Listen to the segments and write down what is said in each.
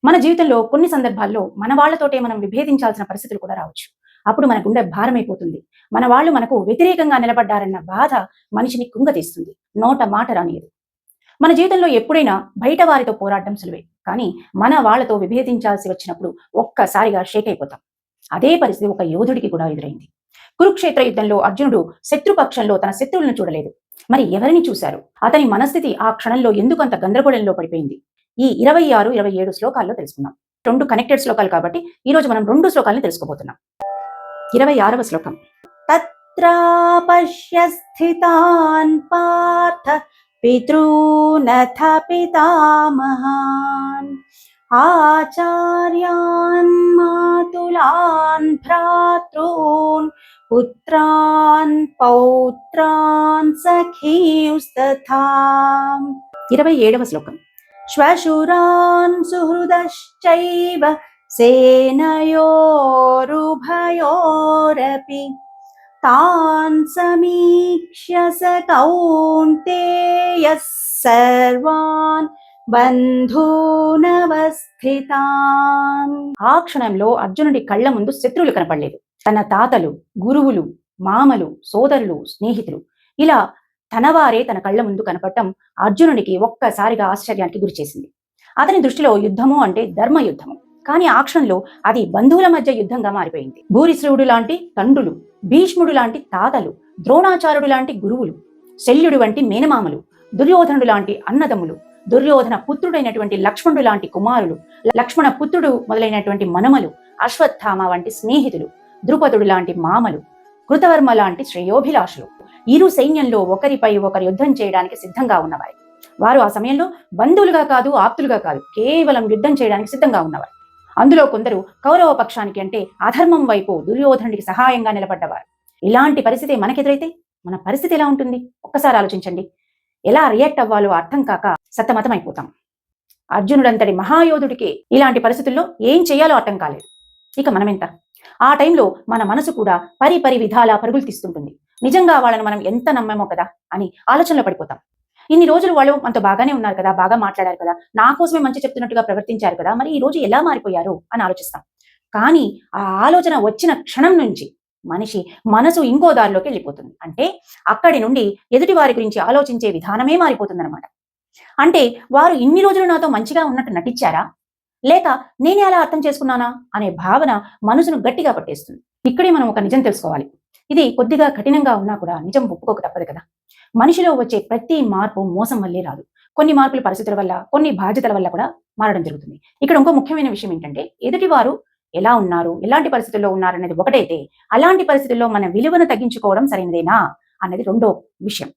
మన జీవితంలో కొన్ని సందర్భాల్లో మన వాళ్ళతోటే మనం విభేదించాల్సిన పరిస్థితులు కూడా రావచ్చు. అప్పుడు మన గుండె భారమైపోతుంది. మన వాళ్ళు మనకు వ్యతిరేకంగా నిలబడ్డారన్న బాధ మనిషిని కుంగతీస్తుంది. నోట మాట రానియదు. మన జీవితంలో ఎప్పుడైనా బయట వారితో పోరాడడం సులువే. కానీ మన వాళ్ళతో విభేదించాల్సి వచ్చినప్పుడు ఒక్కసారిగా షేక్ అయిపోతాం. అదే పరిస్థితి ఒక యోధుడికి కూడా ఎదురైంది. కురుక్షేత్ర యుద్ధంలో అర్జునుడు శత్రుపక్షంలో తన శత్రువులను చూడలేదు. మరి ఎవరిని చూశారు? అతని మనస్థితి ఆ క్షణంలో ఎందుకంత గందరగోళంలో పడిపోయింది? ఈ 26, 27 శ్లోకాల్లో తెలుసుకుందాం. 2 కనెక్టెడ్ శ్లోకాలు కాబట్టి ఈ రోజు మనం 2 శ్లోకాలను తెలుసుకోబోతున్నాం. 26వ శ్లోకం. తత్రాపశ్య స్థితాన్ పార్థ పితॄనథ పితామహాన్ ఆచార్యాన్ మాతులాన్ భ్రాతॄన్ పుత్రాన్ పౌత్రాన్ సఖీంస్తథా. 27వ శ్లోకం. శ్వశురాన్ సుహృదశ్చైవ సేనయోరుభయోరపి తాన్ సమీక్ష్య స కౌంతేయ సర్వాన్ బంధూనవస్థితాన్. ఆ క్షణంలో అర్జునుడి కళ్ళ ముందు శత్రువులు కనపడలేదు. తన తాతలు, గురువులు, మామలు, సోదరులు, స్నేహితులు ఇలా తనవారే తన కళ్ళ ముందు కనపడటం అర్జునుడికి ఒక్కసారిగా ఆశ్చర్యానికి గురిచేసింది. అతని దృష్టిలో యుద్ధము అంటే ధర్మ యుద్ధము. కానీ ఆ క్షణంలో అది బంధువుల మధ్య యుద్ధంగా మారిపోయింది. భూరిశ్రవుడు లాంటి తండ్రులు, భీష్ముడు లాంటి తాతలు, ద్రోణాచార్యుడు లాంటి గురువులు, శల్యుడు వంటి మేనమామలు, దుర్యోధనుడు లాంటి అన్నదమ్ములు, దుర్యోధన పుత్రుడైనటువంటి లక్ష్మణుడు లాంటి కుమారులు, లక్ష్మణ పుత్రుడు మొదలైనటువంటి మనుమలు, అశ్వత్థామ వంటి స్నేహితులు, ద్రుపదుడు లాంటి మామలు, కృతవర్మ లాంటి శ్రేయోభిలాషులు, ఇరు సైన్యంలో ఒకరిపై ఒకరు యుద్ధం చేయడానికి సిద్ధంగా ఉన్నవారు. వారు ఆ సమయంలో బంధువులుగా కాదు, ఆప్తులుగా కాదు, కేవలం యుద్ధం చేయడానికి సిద్ధంగా ఉన్నవారు. అందులో కొందరు కౌరవ పక్షానికి అంటే అధర్మం వైపు దుర్యోధనుడికి సహాయంగా నిలబడ్డవారు. ఇలాంటి పరిస్థితి మనకెదురైతే మన పరిస్థితి ఎలా ఉంటుంది? ఒక్కసారి ఆలోచించండి. ఎలా రియాక్ట్ అవ్వాలో అర్థం కాక సతమతమైపోతాం. అర్జునుడంతటి మహాయోధుడికి ఇలాంటి పరిస్థితుల్లో ఏం చేయాలో అర్థం కాలేదు. ఇక మనమెంత? ఆ టైంలో మన మనసు కూడా పరి విధాలా పరుగులు తీస్తుంటుంది. నిజంగా వాళ్ళని మనం ఎంత నమ్మేమో కదా అని ఆలోచనలో పడిపోతాం. ఇన్ని రోజులు వాళ్ళు మనతో బాగానే ఉన్నారు కదా, బాగా మాట్లాడారు కదా, నా కోసమే మంచి చెప్తున్నట్టుగా ప్రవర్తించారు కదా, మరి ఈ రోజు ఎలా మారిపోయారు అని ఆలోచిస్తాం. కానీ ఆ ఆలోచన వచ్చిన క్షణం నుంచి మనిషి మనసు ఇంకో దారిలోకి వెళ్ళిపోతుంది. అంటే అక్కడి నుండి ఎదుటి వారి గురించి ఆలోచించే విధానమే మారిపోతుందన్నమాట. అంటే వారు ఇన్ని రోజులు నాతో మంచిగా ఉన్నట్టు నటించారా, లేక నేనే అలా అర్థం చేసుకున్నానా అనే భావన మనసును గట్టిగా పట్టేస్తుంది. ఇక్కడే మనం ఒక నిజం తెలుసుకోవాలి. ఇది కొద్దిగా కఠినంగా ఉన్నా కూడా నిజం ఒప్పుకోక తప్పదు కదా. మనిషిలో వచ్చే ప్రతి మార్పు మోసం వల్లే రాదు. కొన్ని మార్పులు పరిస్థితుల వల్ల, కొన్ని బాధ్యతల వల్ల కూడా మారడం జరుగుతుంది. ఇక్కడ ఇంకో ముఖ్యమైన విషయం ఏంటంటే ఎదుటి వారు ఎలా ఉన్నారు, ఎలాంటి పరిస్థితుల్లో ఉన్నారు అనేది ఒకటైతే, అలాంటి పరిస్థితుల్లో మన విలువను తగ్గించుకోవడం సరైనదేనా అన్నది రెండో విషయం.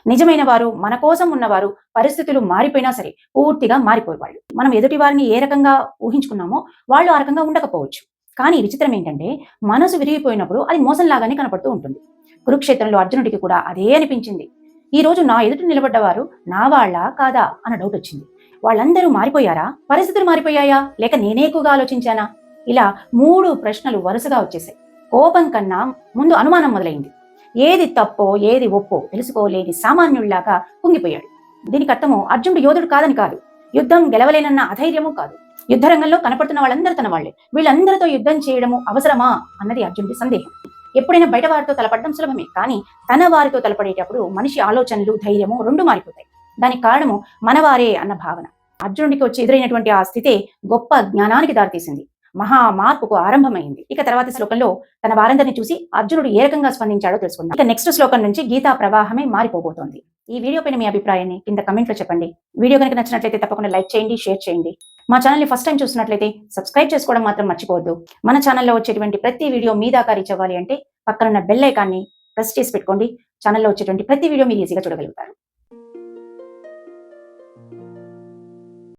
నిజమైన వారు, మన కోసం ఉన్నవారు పరిస్థితులు మారిపోయినా సరే పూర్తిగా మారిపోయేవాళ్ళు. మనం ఎదుటి వారిని ఏ రకంగా ఊహించుకున్నామో వాళ్ళు ఆ రకంగా ఉండకపోవచ్చు. కానీ విచిత్రం ఏంటంటే మనసు విరిగిపోయినప్పుడు అది మోసంలాగానే కనపడుతూ ఉంటుంది. కురుక్షేత్రంలో అర్జునుడికి కూడా అదే అనిపించింది. ఈ రోజు నా ఎదుటి నిలబడ్డవారు నా వాళ్ళ కాదా అన్న డౌట్ వచ్చింది. వాళ్ళందరూ మారిపోయారా, పరిస్థితులు మారిపోయాయా, లేక నేనే ఎక్కువగా ఆలోచించానా? ఇలా 3 ప్రశ్నలు వరుసగా వచ్చేసాయి. కోపం కన్నా ముందు అనుమానం మొదలైంది. ఏది తప్పో ఏది ఒప్పో తెలుసుకోలేని సామాన్యుల్లాగా కుంగిపోయాడు. దీనికి అర్థము అర్జునుడు యోధుడు కాదని కాదు, యుద్ధం గెలవలేనన్న అధైర్యము కాదు. యుద్ధరంగంలో కనపడుతున్న వాళ్ళందరూ తన వాళ్లే, వీళ్ళందరితో యుద్ధం చేయడము అవసరమా అన్నది అర్జునుడి సందేహం. ఎప్పుడైనా బయట వారితో తలపడడం సులభమే, కానీ తన వారితో తలపడేటప్పుడు మనిషి ఆలోచనలు, ధైర్యము 2 మారిపోతాయి. దానికి కారణము మనవారే అన్న భావన. అర్జునుడికి వచ్చి ఎదురైనటువంటి ఆ స్థితే గొప్ప జ్ఞానానికి దారితీసింది, మహా మార్పుకు ఆరంభమైంది. ఇక తర్వాత శ్లోకంలో తన వారందరిని చూసి అర్జునుడు ఏ రకంగా స్పందించాడో తెలుసుకుందాం. ఇక నెక్స్ట్ శ్లోకం నుంచి గీతా ప్రవాహమే మారిపోబోతోంది. ఈ వీడియో పైన మీ అభిప్రాయాన్ని కింద కమెంట్లో చెప్పండి. వీడియో కనుక నచ్చినట్లయితే తప్పకుండా లైక్ చేయండి, షేర్ చేయండి. మా ఛానల్ని ఫస్ట్ టైం చూస్తున్నట్లయితే సబ్స్క్రైబ్ చేసుకోవడం మాత్రం మర్చిపోవద్దు. మన ఛానల్లో వచ్చేటువంటి ప్రతి వీడియో మీ దాకా రీచ్ అవ్వాలి అంటే పక్కనున్న బెల్ ఐకాన్ని ప్రెస్ చేసి పెట్టుకోండి. ఛానల్లో వచ్చేటువంటి ప్రతి వీడియో మీరు ఈజీగా చూడగలుగుతారు.